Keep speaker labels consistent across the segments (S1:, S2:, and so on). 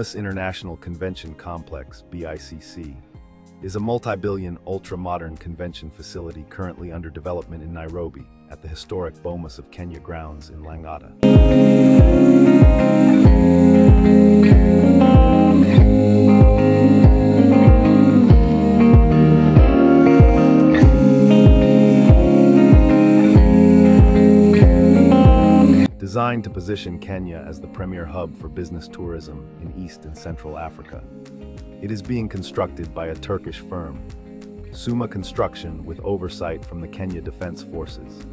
S1: Bomas International Convention Complex, BICC, is a multi-billion, ultra-modern convention facility currently under development in Nairobi at the historic Bomas of Kenya grounds in Lang'ata. Designed to position Kenya as the premier hub for business tourism in East and Central Africa. It is being constructed by a Turkish firm, Suma Construction, with oversight from the Kenya Defense Forces.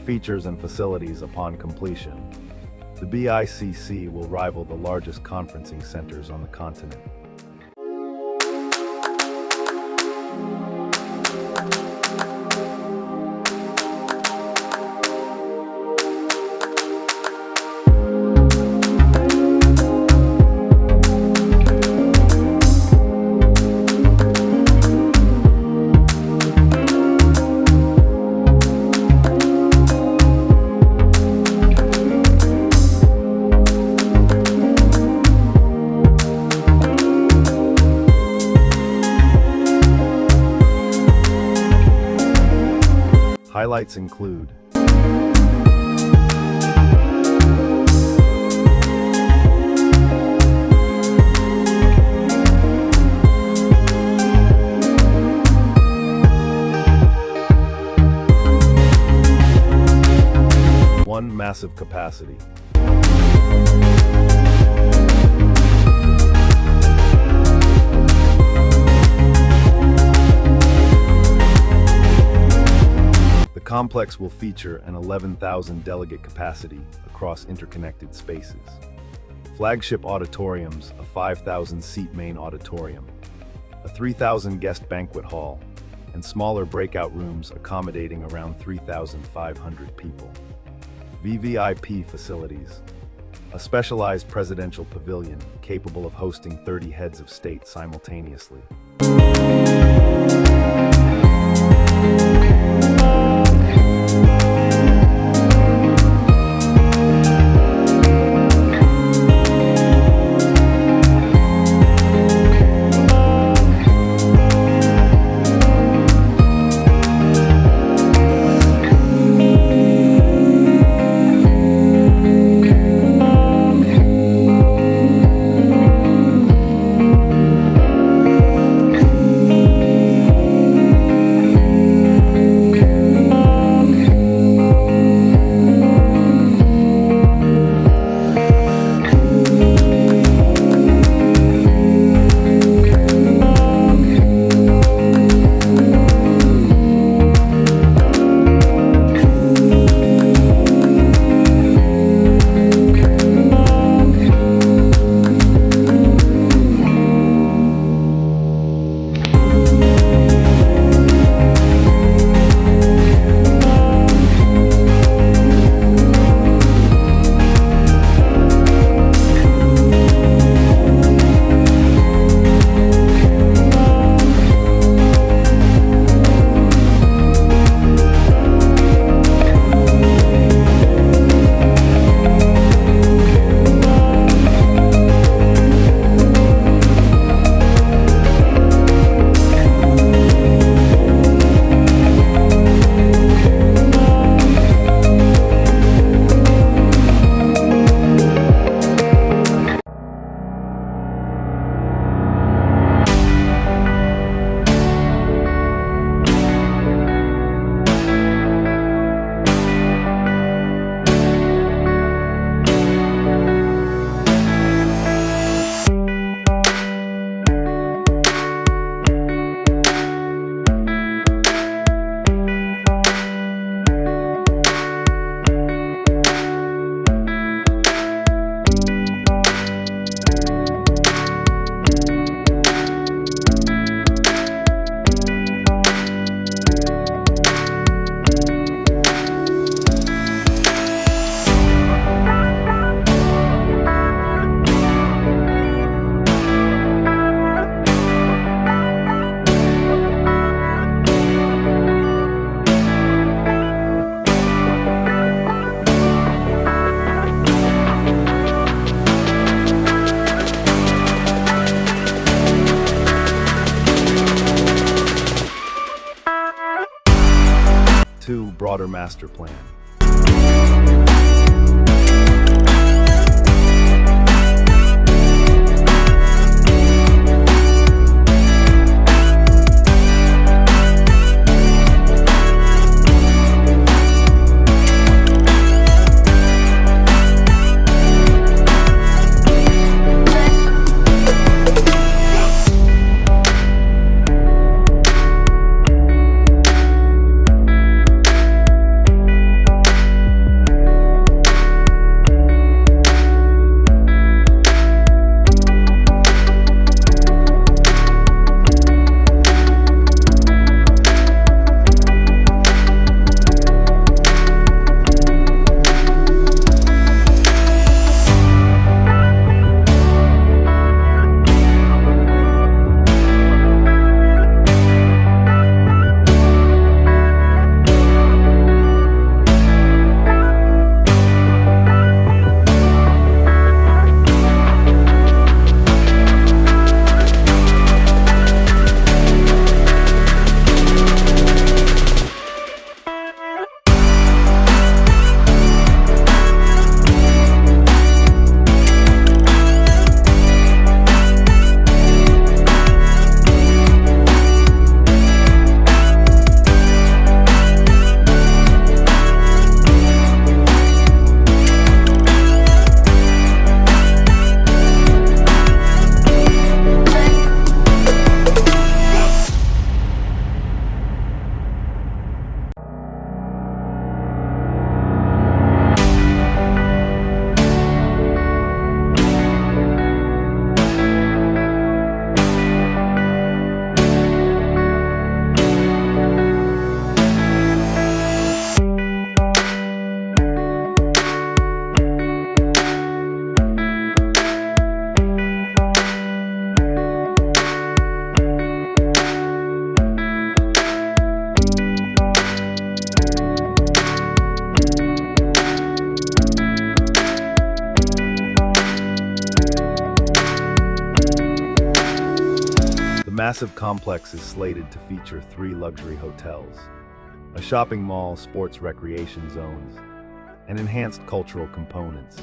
S1: Features and facilities upon completion. The BICC will rival the largest conferencing centers on the continent. Highlights include one massive capacity. The complex will feature an 11,000 delegate capacity across interconnected spaces. Flagship auditoriums, a 5,000 seat main auditorium, a 3,000 guest banquet hall, and smaller breakout rooms accommodating around 3,500 people. VVIP facilities, a specialized presidential pavilion capable of hosting 30 heads of state simultaneously. 2. Broader master plan. The massive complex is slated to feature 3 luxury hotels, a shopping mall, sports recreation zones, and enhanced cultural components.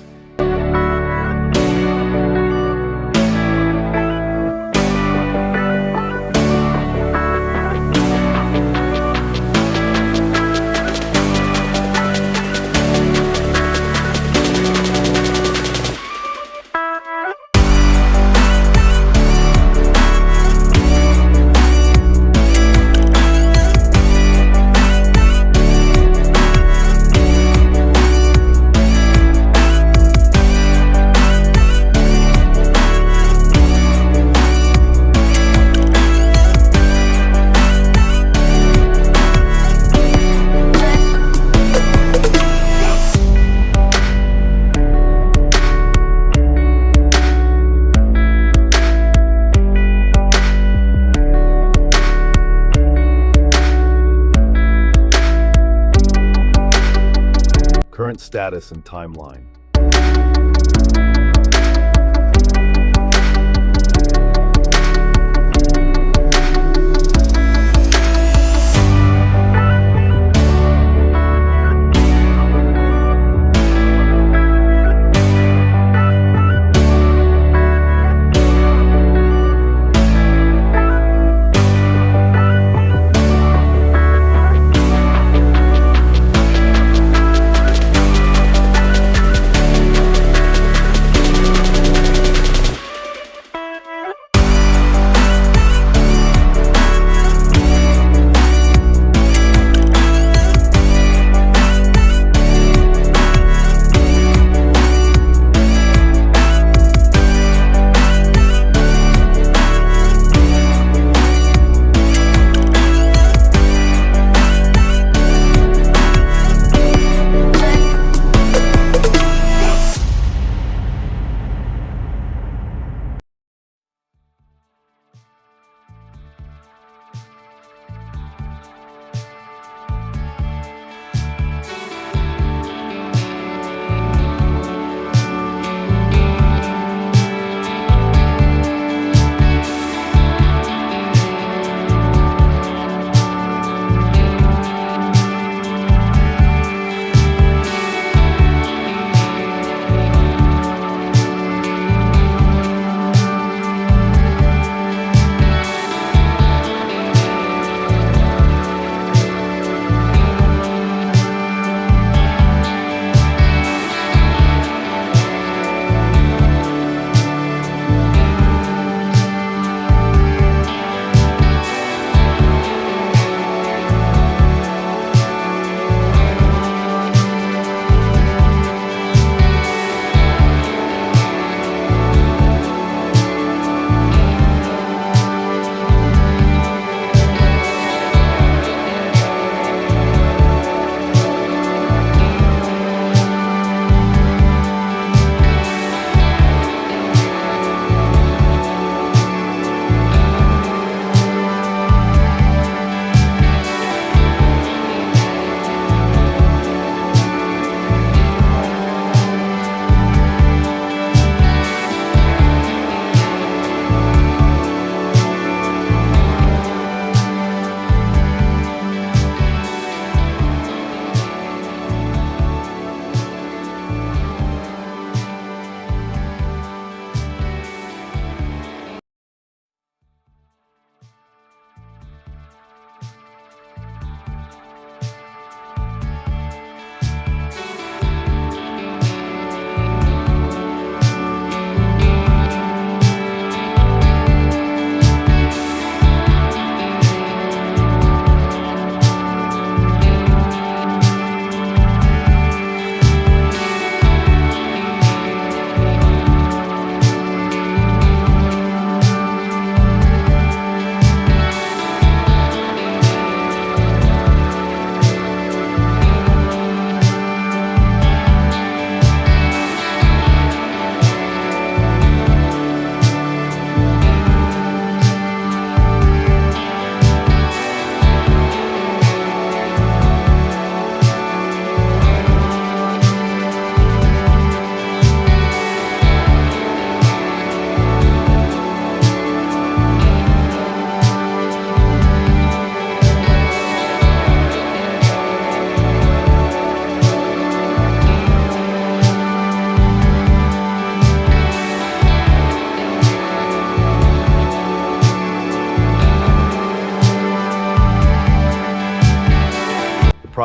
S1: Current status and timeline.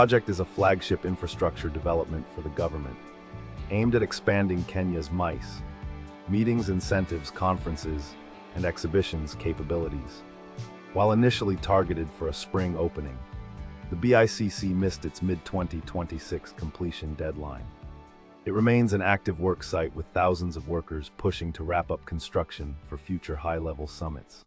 S1: project is a flagship infrastructure development for the government, aimed at expanding Kenya's MICE, meetings, incentives, conferences, and exhibitions capabilities. While initially targeted for a spring opening, the BICC missed its mid-2026 completion deadline. It remains an active work site with thousands of workers pushing to wrap up construction for future high-level summits.